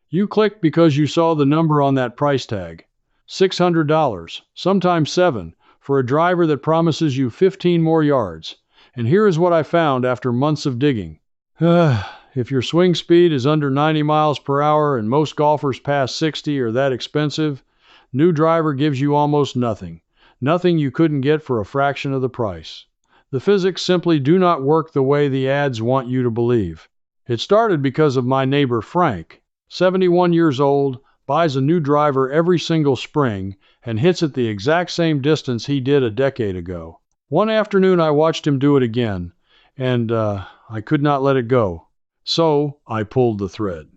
You clicked because you saw the number on that price tag. $600, sometimes $7, for a driver that promises you 15 more yards. And here is what I found after months of digging. If your swing speed is under 90 miles per hour and most golfers past 60 are that expensive, new driver gives you almost nothing. Nothing you couldn't get for a fraction of the price. The physics simply do not work the way the ads want you to believe. It started because of my neighbor Frank, 71 years old, buys a new driver every single spring, and hits it the exact same distance he did a decade ago. One afternoon I watched him do it again, and I could not let it go. So I pulled the thread.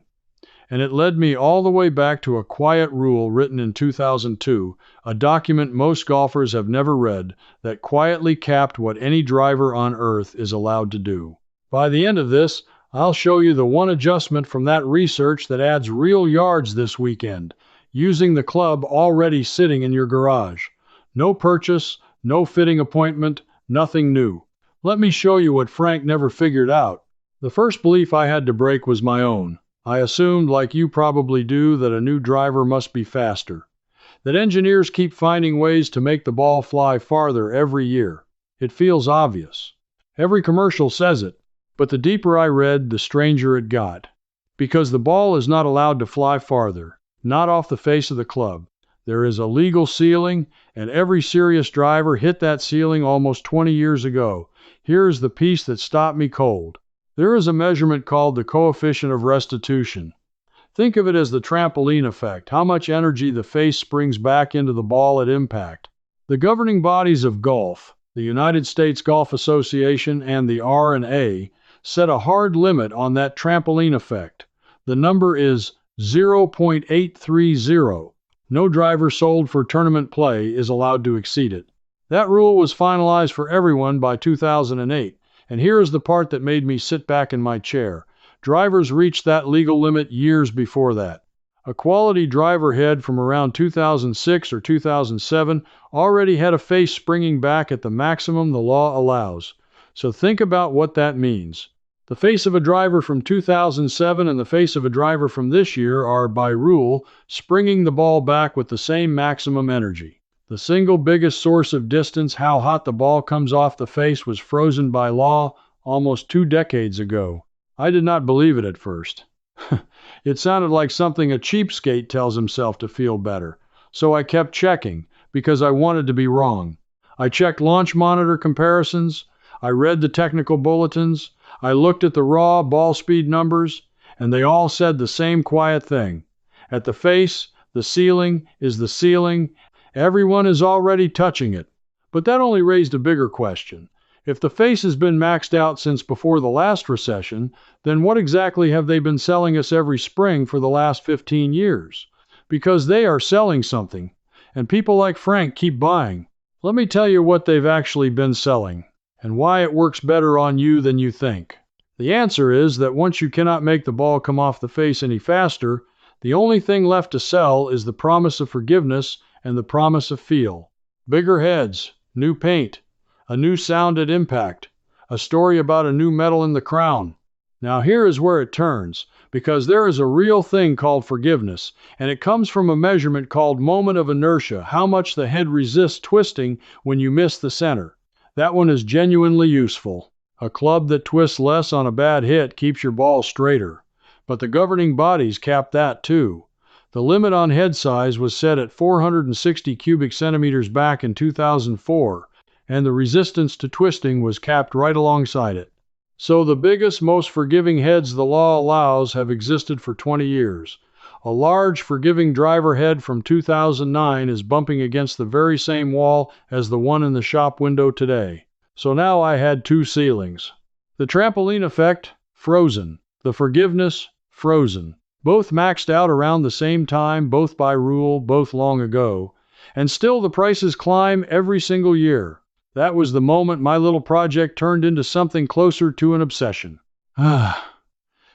And it led me all the way back to a quiet rule written in 2002, a document most golfers have never read, that quietly capped what any driver on earth is allowed to do. By the end of this, I'll show you the one adjustment from that research that adds real yards this weekend, using the club already sitting in your garage. No purchase, no fitting appointment, nothing new. Let me show you what Frank never figured out. The first belief I had to break was my own. I assumed, like you probably do, that a new driver must be faster. That engineers keep finding ways to make the ball fly farther every year. It feels obvious. Every commercial says it. But the deeper I read, the stranger it got. Because the ball is not allowed to fly farther, not off the face of the club. There is a legal ceiling, and every serious driver hit that ceiling almost 20 years ago. Here is the piece that stopped me cold. There is a measurement called the coefficient of restitution. Think of it as the trampoline effect, how much energy the face springs back into the ball at impact. The governing bodies of golf, the United States Golf Association and the R&A, set a hard limit on that trampoline effect. The number is 0.830. No driver sold for tournament play is allowed to exceed it. That rule was finalized for everyone by 2008, and here is the part that made me sit back in my chair. Drivers reached that legal limit years before that. A quality driver head from around 2006 or 2007 already had a face springing back at the maximum the law allows. So think about what that means. The face of a driver from 2007 and the face of a driver from this year are, by rule, springing the ball back with the same maximum energy. The single biggest source of distance, how hot the ball comes off the face, was frozen by law almost 2 decades ago. I did not believe it at first. It sounded like something a cheapskate tells himself to feel better. So I kept checking, because I wanted to be wrong. I checked launch monitor comparisons. I read the technical bulletins. I looked at the raw ball speed numbers, and they all said the same quiet thing. At the face, the ceiling is the ceiling. Everyone is already touching it. But that only raised a bigger question. If the face has been maxed out since before the last recession, then what exactly have they been selling us every spring for the last 15 years? Because they are selling something, and people like Frank keep buying. Let me tell you what they've actually been selling, and why it works better on you than you think. The answer is that once you cannot make the ball come off the face any faster, the only thing left to sell is the promise of forgiveness and the promise of feel. Bigger heads, new paint, a new sound at impact, a story about a new metal in the crown. Now here is where it turns, because there is a real thing called forgiveness, and it comes from a measurement called moment of inertia, how much the head resists twisting when you miss the center. That one is genuinely useful. A club that twists less on a bad hit keeps your ball straighter. But the governing bodies cap that too. The limit on head size was set at 460 cubic centimeters back in 2004, and the resistance to twisting was capped right alongside it. So the biggest, most forgiving heads the law allows have existed for 20 years. A large, forgiving driver head from 2009 is bumping against the very same wall as the one in the shop window today. So now I had 2 ceilings. The trampoline effect, frozen. The forgiveness, frozen. Both maxed out around the same time, both by rule, both long ago. And still the prices climb every single year. That was the moment my little project turned into something closer to an obsession.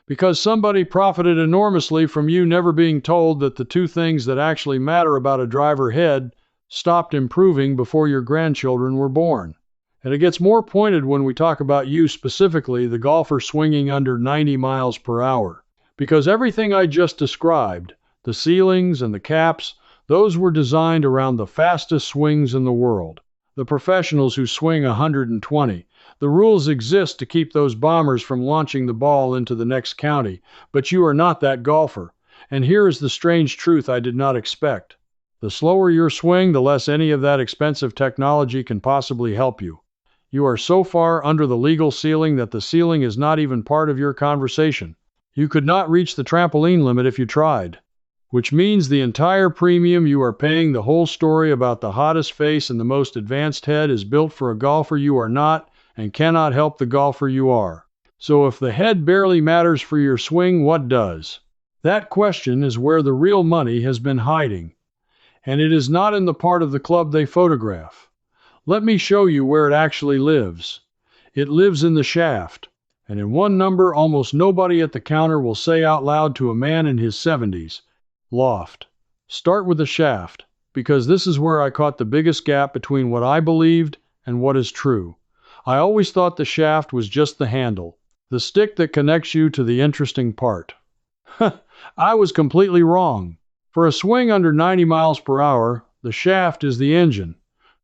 Because somebody profited enormously from you never being told that the 2 things that actually matter about a driver head stopped improving before your grandchildren were born. And it gets more pointed when we talk about you specifically, the golfer swinging under 90 miles per hour. Because everything I just described, the ceilings and the caps, those were designed around the fastest swings in the world. The professionals who swing 120. The rules exist to keep those bombers from launching the ball into the next county, but you are not that golfer. And here is the strange truth I did not expect. The slower your swing, the less any of that expensive technology can possibly help you. You are so far under the legal ceiling that the ceiling is not even part of your conversation. You could not reach the trampoline limit if you tried. Which means the entire premium you are paying, the whole story about the hottest face and the most advanced head, is built for a golfer you are not and cannot help the golfer you are. So if the head barely matters for your swing, what does? That question is where the real money has been hiding. And it is not in the part of the club they photograph. Let me show you where it actually lives. It lives in the shaft. And in one number almost nobody at the counter will say out loud to a man in his 70s, loft. Start with the shaft, because this is where I caught the biggest gap between what I believed and what is true. I always thought the shaft was just the handle, the stick that connects you to the interesting part. I was completely wrong. For a swing under 90 miles per hour, the shaft is the engine.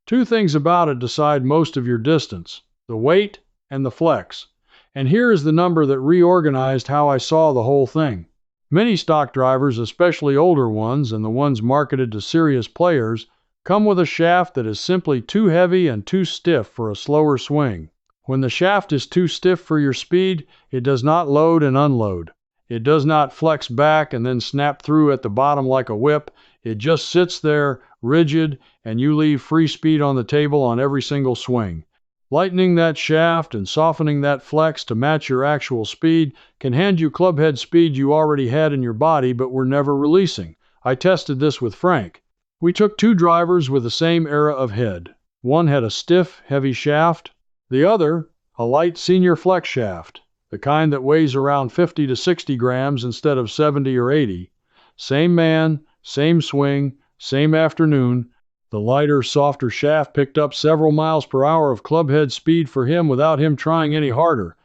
Two things about it decide most of your distance, the weight and the flex. And here is the number that reorganized how I saw the whole thing. Many stock drivers, especially older ones and the ones marketed to serious players, come with a shaft that is simply too heavy and too stiff for a slower swing. When the shaft is too stiff for your speed, it does not load and unload. It does not flex back and then snap through at the bottom like a whip. It just sits there, rigid, and you leave free speed on the table on every single swing. Lightening that shaft and softening that flex to match your actual speed can hand you clubhead speed you already had in your body but were never releasing. I tested this with Frank. We took two drivers with the same era of head. One had a stiff, heavy shaft. The other, a light senior flex shaft, the kind that weighs around 50 to 60 grams instead of 70 or 80. Same man, same swing, same afternoon. The lighter, softer shaft picked up several miles per hour of clubhead speed for him without him trying any harder.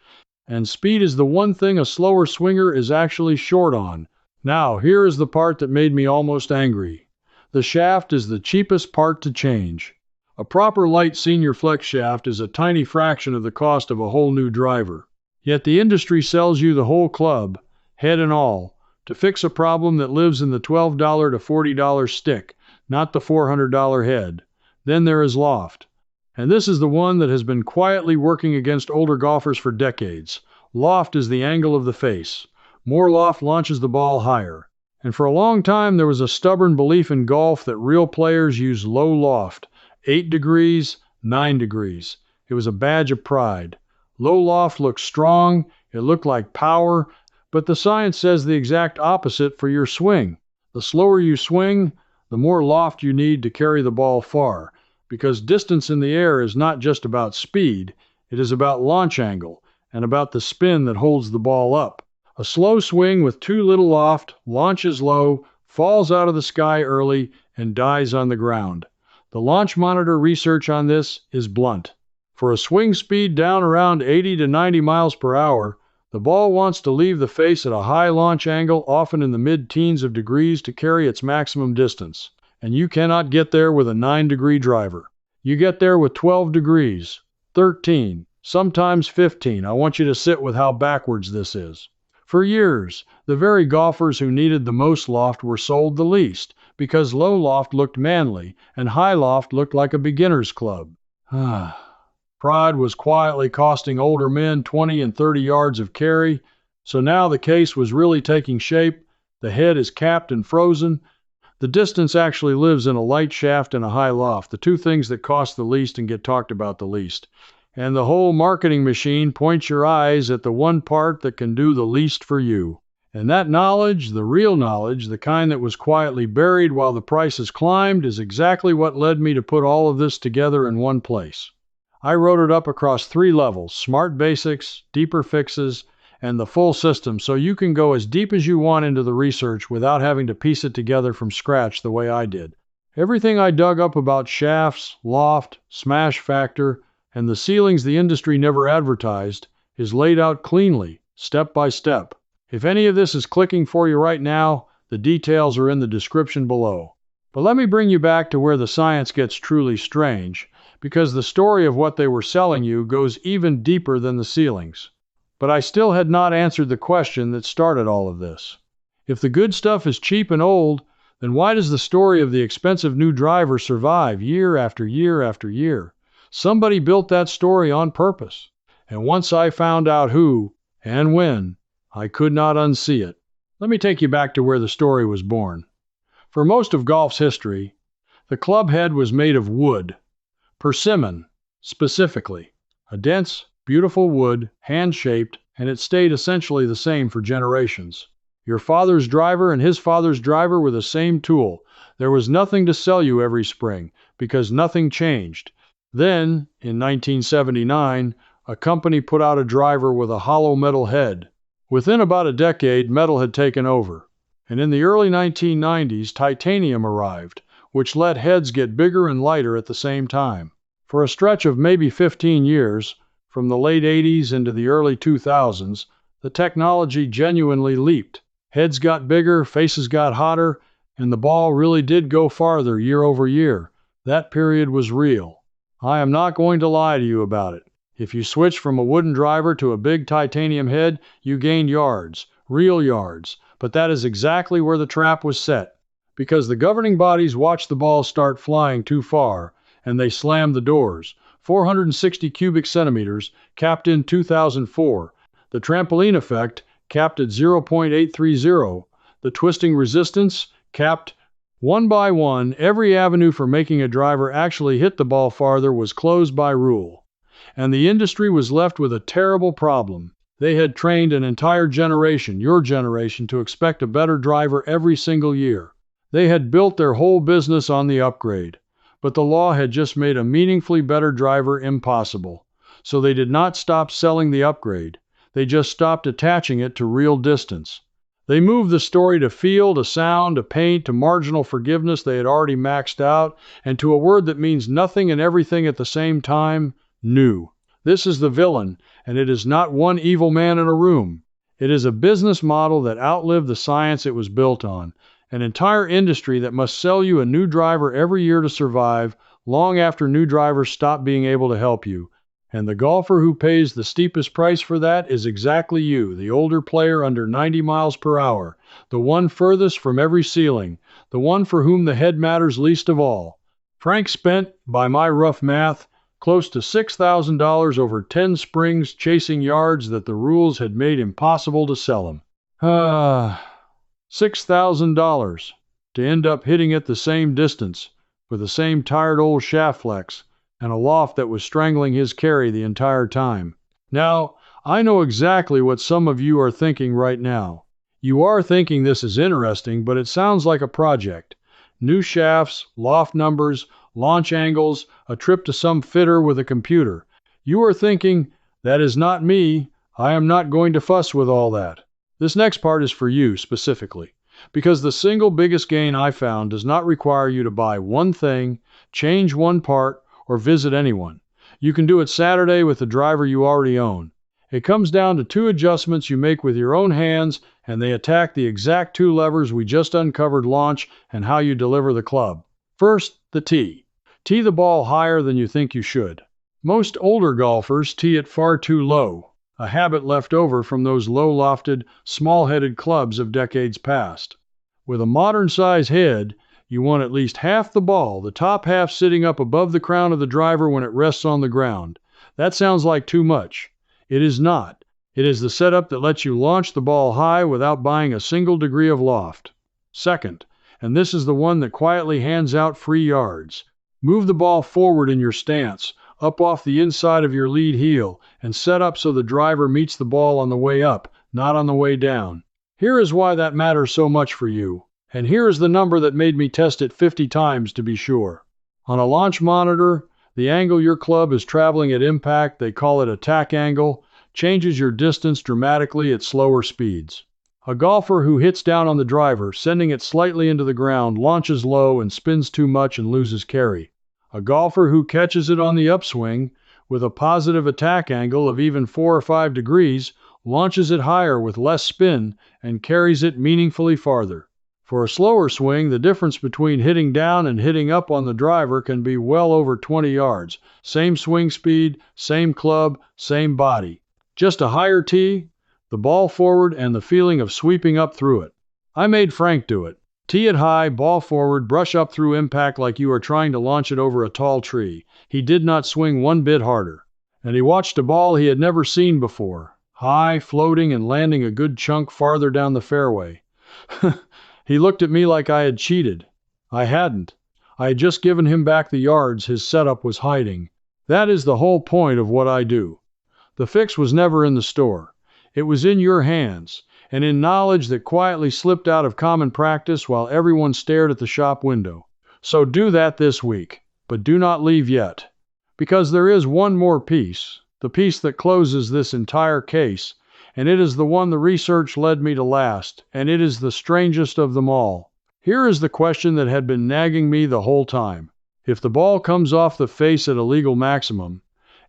And speed is the one thing a slower swinger is actually short on. Now, here is the part that made me almost angry. The shaft is the cheapest part to change. A proper light senior flex shaft is a tiny fraction of the cost of a whole new driver. Yet the industry sells you the whole club, head and all, to fix a problem that lives in the $12 to $40 stick, not the $400 head. Then there is loft. And this is the one that has been quietly working against older golfers for decades. Loft is the angle of the face. More loft launches the ball higher. And for a long time there was a stubborn belief in golf that real players use low loft, 8 degrees, 9 degrees. It was a badge of pride. Low loft looked strong, it looked like power, but the science says the exact opposite for your swing. The slower you swing, the more loft you need to carry the ball far, because distance in the air is not just about speed, it is about launch angle and about the spin that holds the ball up. A slow swing with too little loft launches low, falls out of the sky early, and dies on the ground. The launch monitor research on this is blunt. For a swing speed down around 80 to 90 miles per hour, the ball wants to leave the face at a high launch angle, often in the mid-teens of degrees, to carry its maximum distance. And you cannot get there with a 9-degree driver. You get there with 12 degrees, 13, sometimes 15. I want you to sit with how backwards this is. For years, the very golfers who needed the most loft were sold the least, because low loft looked manly and high loft looked like a beginner's club. Pride was quietly costing older men 20 and 30 yards of carry, so now the case was really taking shape. The head is capped and frozen. The distance actually lives in a light shaft and a high loft, the two things that cost the least and get talked about the least. And the whole marketing machine points your eyes at the one part that can do the least for you. And that knowledge, the real knowledge, the kind that was quietly buried while the prices climbed, is exactly what led me to put all of this together in one place. I wrote it up across 3 levels: smart basics, deeper fixes, and the full system, so you can go as deep as you want into the research without having to piece it together from scratch the way I did. Everything I dug up about shafts, loft, smash factor, and the ceilings the industry never advertised is laid out cleanly, step by step. If any of this is clicking for you right now, the details are in the description below. But let me bring you back to where the science gets truly strange, because the story of what they were selling you goes even deeper than the ceilings. But I still had not answered the question that started all of this. If the good stuff is cheap and old, then why does the story of the expensive new driver survive year after year after year? Somebody built that story on purpose. And once I found out who and when, I could not unsee it. Let me take you back to where the story was born. For most of golf's history, the club head was made of wood. Persimmon, specifically. A dense, beautiful wood, hand-shaped, and it stayed essentially the same for generations. Your father's driver and his father's driver were the same tool. There was nothing to sell you every spring, because nothing changed. Then, in 1979, a company put out a driver with a hollow metal head. Within about a decade, metal had taken over. And in the early 1990s, titanium arrived, which let heads get bigger and lighter at the same time. For a stretch of maybe 15 years, from the late 80s into the early 2000s, the technology genuinely leaped. Heads got bigger, faces got hotter, and the ball really did go farther year over year. That period was real. I am not going to lie to you about it. If you switched from a wooden driver to a big titanium head, you gained yards, real yards. But that is exactly where the trap was set. Because the governing bodies watched the ball start flying too far, and they slammed the doors. 460 cubic centimeters, capped in 2004. The trampoline effect, capped at 0.830. The twisting resistance, capped one by one. Every avenue for making a driver actually hit the ball farther was closed by rule. And the industry was left with a terrible problem. They had trained an entire generation, your generation, to expect a better driver every single year. They had built their whole business on the upgrade. But the law had just made a meaningfully better driver impossible. So they did not stop selling the upgrade. They just stopped attaching it to real distance. They moved the story to feel, to sound, to paint, to marginal forgiveness they had already maxed out, and to a word that means nothing and everything at the same time, new. This is the villain, and it is not one evil man in a room. It is a business model that outlived the science it was built on, an entire industry that must sell you a new driver every year to survive, long after new drivers stop being able to help you. And the golfer who pays the steepest price for that is exactly you, the older player under 90 miles per hour, the one furthest from every ceiling, the one for whom the head matters least of all. Frank spent, by my rough math, close to $6,000 over 10 springs chasing yards that the rules had made impossible to sell him. $6,000 to end up hitting it the same distance, with the same tired old shaft flex, and a loft that was strangling his carry the entire time. Now, I know exactly what some of you are thinking right now. You are thinking this is interesting, but it sounds like a project. New shafts, loft numbers, launch angles, a trip to some fitter with a computer. You are thinking, that is not me. I am not going to fuss with all that. This next part is for you specifically, because the single biggest gain I found does not require you to buy one thing, change one part, or visit anyone. You can do it Saturday with the driver you already own. It comes down to 2 adjustments you make with your own hands, and they attack the exact 2 levers we just uncovered: launch and how you deliver the club. First, the tee. Tee the ball higher than you think you should. Most older golfers tee it far too low, a habit left over from those low-lofted, small-headed clubs of decades past. With a modern-size head, you want at least half the ball, the top half sitting up above the crown of the driver when it rests on the ground. That sounds like too much. It is not. It is the setup that lets you launch the ball high without buying a single degree of loft. Second, and this is the one that quietly hands out free yards, move the ball forward in your stance, up off the inside of your lead heel, and set up so the driver meets the ball on the way up, not on the way down. Here is why that matters so much for you. And here is the number that made me test it 50 times to be sure. On a launch monitor, the angle your club is traveling at impact, they call it attack angle, changes your distance dramatically at slower speeds. A golfer who hits down on the driver, sending it slightly into the ground, launches low and spins too much and loses carry. A golfer who catches it on the upswing, with a positive attack angle of even 4 or 5 degrees, launches it higher with less spin, and carries it meaningfully farther. For a slower swing, the difference between hitting down and hitting up on the driver can be well over 20 yards. Same swing speed, same club, same body. Just a higher tee, the ball forward, and the feeling of sweeping up through it. I made Frank do it. Tee it high, ball forward, brush up through impact like you are trying to launch it over a tall tree. He did not swing one bit harder. And he watched a ball he had never seen before, high, floating, and landing a good chunk farther down the fairway. He looked at me like I had cheated. I hadn't. I had just given him back the yards his setup was hiding. That is the whole point of what I do. The fix was never in the store. It was in your hands, and in knowledge that quietly slipped out of common practice while everyone stared at the shop window. So do that this week, but do not leave yet. Because there is one more piece, the piece that closes this entire case, and it is the one the research led me to last, and it is the strangest of them all. Here is the question that had been nagging me the whole time. If the ball comes off the face at a legal maximum,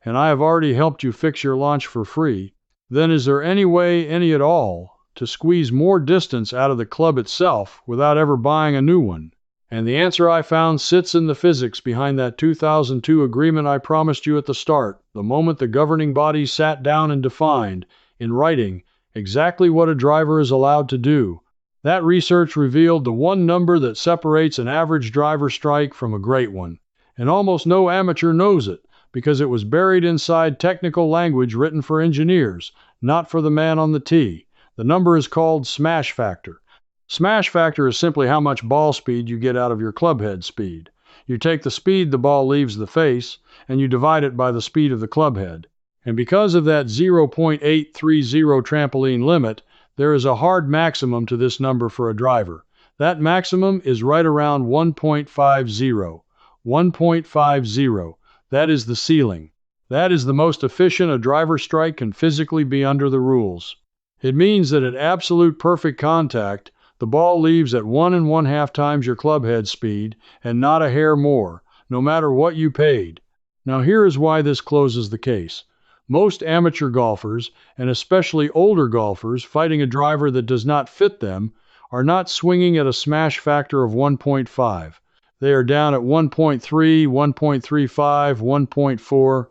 and I have already helped you fix your launch for free, then is there any way, any at all, to squeeze more distance out of the club itself without ever buying a new one? And the answer I found sits in the physics behind that 2002 agreement I promised you at the start, the moment the governing bodies sat down and defined, in writing, exactly what a driver is allowed to do. That research revealed the one number that separates an average driver strike from a great one. And almost no amateur knows it, because it was buried inside technical language written for engineers, not for the man on the tee. The number is called smash factor. Smash factor is simply how much ball speed you get out of your clubhead speed. You take the speed the ball leaves the face, and you divide it by the speed of the clubhead. And because of that 0.830 trampoline limit, there is a hard maximum to this number for a driver. That maximum is right around 1.50. 1.50. That is the ceiling. That is the most efficient a driver strike can physically be under the rules. It means that at absolute perfect contact, the ball leaves at 1 1/2 times your clubhead speed, and not a hair more, no matter what you paid. Now here is why this closes the case. Most amateur golfers, and especially older golfers fighting a driver that does not fit them, are not swinging at a smash factor of 1.5. They are down at 1.3, 1.35, 1.4,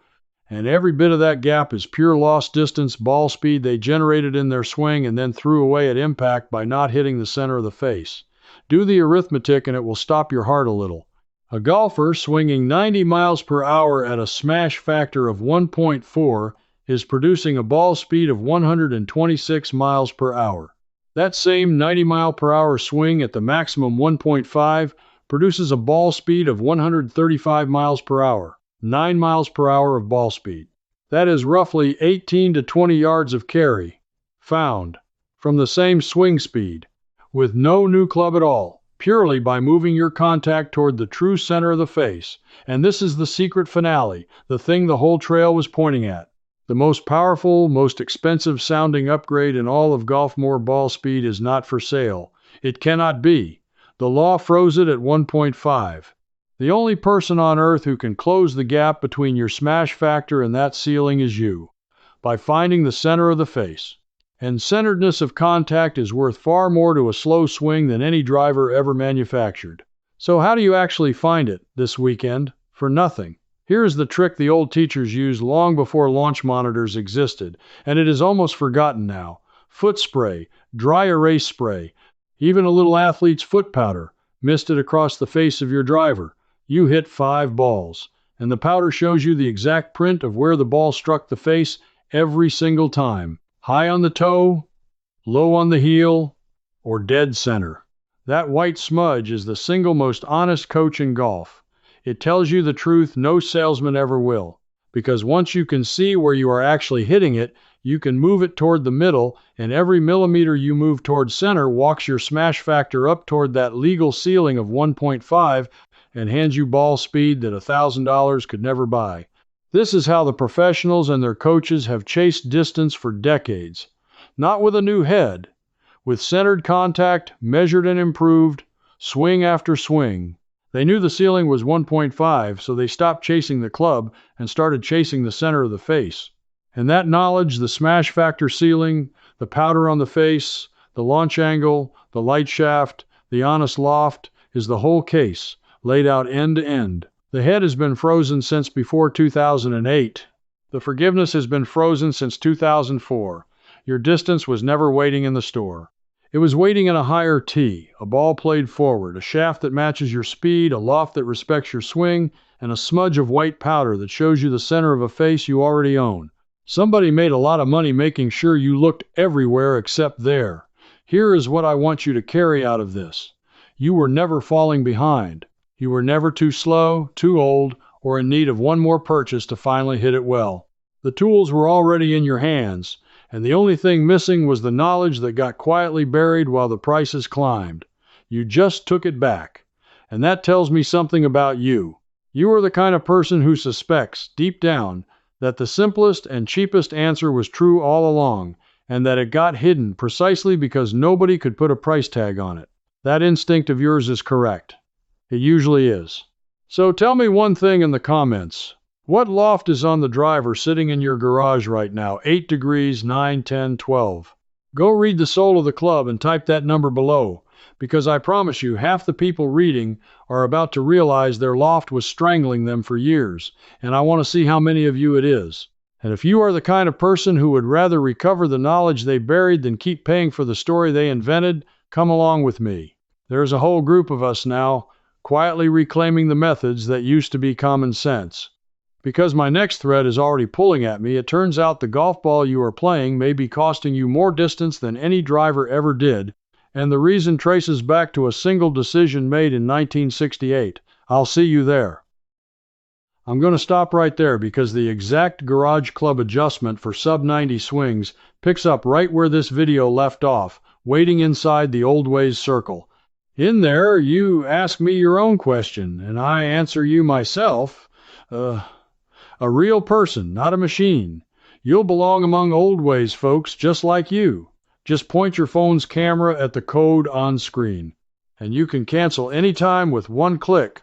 and every bit of that gap is pure lost distance ball speed they generated in their swing and then threw away at impact by not hitting the center of the face. Do the arithmetic and it will stop your heart a little. A golfer swinging 90 miles per hour at a smash factor of 1.4 is producing a ball speed of 126 miles per hour. That same 90 mile per hour swing at the maximum 1.5 produces a ball speed of 135 miles per hour. 9 miles per hour of ball speed. That is roughly 18 to 20 yards of carry, found, from the same swing speed, with no new club at all, purely by moving your contact toward the true center of the face. And this is the secret finale, the thing the whole trail was pointing at. The most powerful, most expensive sounding upgrade in all of golf, more ball speed, is not for sale. It cannot be. The law froze it at 1.5. The only person on earth who can close the gap between your smash factor and that ceiling is you, by finding the center of the face. And centeredness of contact is worth far more to a slow swing than any driver ever manufactured. So how do you actually find it this weekend? For nothing. Here is the trick the old teachers used long before launch monitors existed, and it is almost forgotten now. Foot spray, dry erase spray, even a little athlete's foot powder, misted across the face of your driver. You hit 5 balls, and the powder shows you the exact print of where the ball struck the face every single time. High on the toe, low on the heel, or dead center. That white smudge is the single most honest coach in golf. It tells you the truth no salesman ever will, because once you can see where you are actually hitting it, you can move it toward the middle, and every millimeter you move toward center walks your smash factor up toward that legal ceiling of 1.5 and hands you ball speed that $1,000 could never buy. This is how the professionals and their coaches have chased distance for decades. Not with a new head, with centered contact, measured and improved, swing after swing. They knew the ceiling was 1.5, so they stopped chasing the club and started chasing the center of the face. And that knowledge, the smash factor ceiling, the powder on the face, the launch angle, the light shaft, the honest loft, is the whole case, laid out end to end. The head has been frozen since before 2008. The forgiveness has been frozen since 2004. Your distance was never waiting in the store. It was waiting in a higher tee, a ball played forward, a shaft that matches your speed, a loft that respects your swing, and a smudge of white powder that shows you the center of a face you already own. Somebody made a lot of money making sure you looked everywhere except there. Here is what I want you to carry out of this. You were never falling behind. You were never too slow, too old, or in need of one more purchase to finally hit it well. The tools were already in your hands, and the only thing missing was the knowledge that got quietly buried while the prices climbed. You just took it back. And that tells me something about you. You are the kind of person who suspects, deep down, that the simplest and cheapest answer was true all along, and that it got hidden precisely because nobody could put a price tag on it. That instinct of yours is correct. It usually is. So tell me one thing in the comments. What loft is on the driver sitting in your garage right now? 8 degrees, 9, 10, 12. Go read the soul of the club and type that number below, because I promise you half the people reading are about to realize their loft was strangling them for years, and I want to see how many of you it is. And if you are the kind of person who would rather recover the knowledge they buried than keep paying for the story they invented, come along with me. There's a whole group of us now, quietly reclaiming the methods that used to be common sense. Because my next thread is already pulling at me, it turns out the golf ball you are playing may be costing you more distance than any driver ever did, and the reason traces back to a single decision made in 1968. I'll see you there. I'm going to stop right there because the exact garage club adjustment for sub-90 swings picks up right where this video left off, waiting inside the old ways circle. In there, you ask me your own question, and I answer you myself. A real person, not a machine. You'll belong among old ways folks just like you. Just point your phone's camera at the code on screen, and you can cancel anytime with one click.